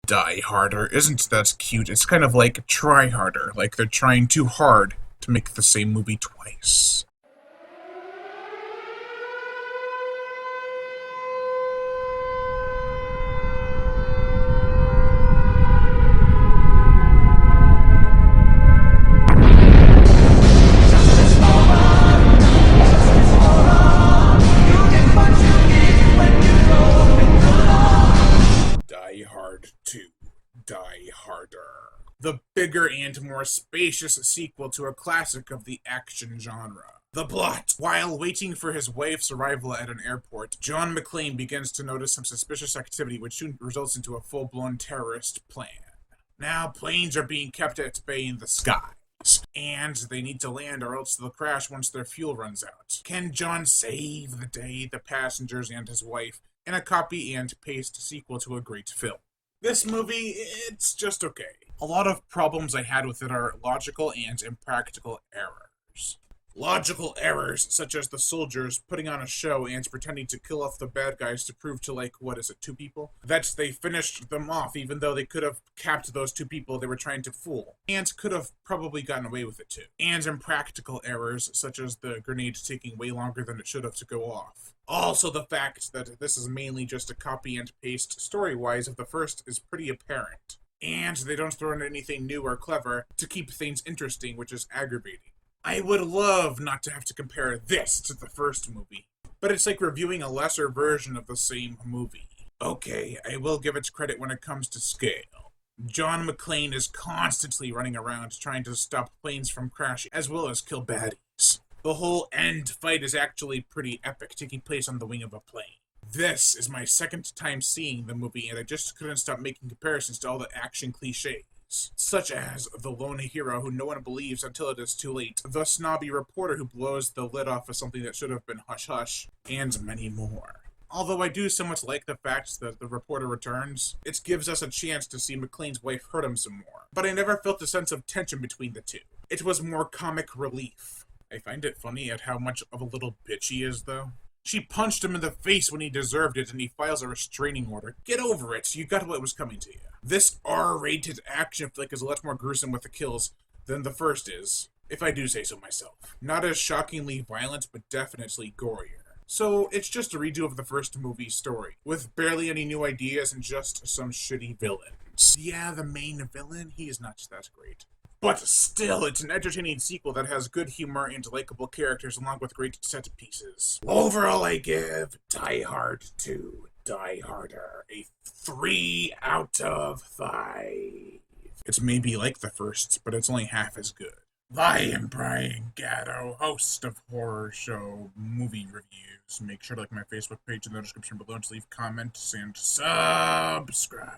Die Harder. Isn't that cute? It's kind of like Try Harder, like they're trying too hard to make the same movie twice. Die Hard 2. Die Harder. The bigger and more spacious sequel to a classic of the action genre. The plot. While waiting for his wife's arrival at an airport, John McClane begins to notice some suspicious activity which soon results into a full-blown terrorist plan. Now, planes are being kept at bay in the skies, and they need to land or else they'll crash once their fuel runs out. Can John save the day, the passengers, and his wife in a copy and paste sequel to a great film? This movie, it's just okay. A lot of problems I had with it are logical and impractical errors. Logical errors, such as the soldiers putting on a show and pretending to kill off the bad guys to prove to, like, what is it, 2 people? That they finished them off even though they could have capped those 2 people they were trying to fool. And could have probably gotten away with it too. And impractical errors, such as the grenade taking way longer than it should have to go off. Also, the fact that this is mainly just a copy and paste story-wise of the first is pretty apparent. And they don't throw in anything new or clever to keep things interesting, which is aggravating. I would love not to have to compare this to the first movie, but it's like reviewing a lesser version of the same movie. Okay, I will give it credit when it comes to scale. John McClane is constantly running around trying to stop planes from crashing, as well as kill baddies. The whole end fight is actually pretty epic, taking place on the wing of a plane. This is my second time seeing the movie, and I just couldn't stop making comparisons to all the action cliches. Such as the lone hero who no one believes until it is too late, the snobby reporter who blows the lid off of something that should have been hush-hush, and many more. Although I do somewhat like the fact that the reporter returns, it gives us a chance to see McClane's wife hurt him some more. But I never felt a sense of tension between the two. It was more comic relief. I find it funny at how much of a little bitch he is, though. She punched him in the face when he deserved it, and he files a restraining order. Get over it, you got what was coming to you. This R-rated action flick is a lot more gruesome with the kills than the first is, if I do say so myself. Not as shockingly violent, but definitely gorier. So, it's just a redo of the first movie's story, with barely any new ideas and just some shitty villains. Yeah, the main villain, he is not that great. But still, it's an entertaining sequel that has good humor and likable characters along with great set pieces. Overall, I give Die Hard 2, Die Harder a 3 out of 5. It's maybe like the first, but it's only half as good. I am Brian Gatto, host of Horror Show Movie Reviews. Make sure to like my Facebook page in the description below to leave comments and subscribe.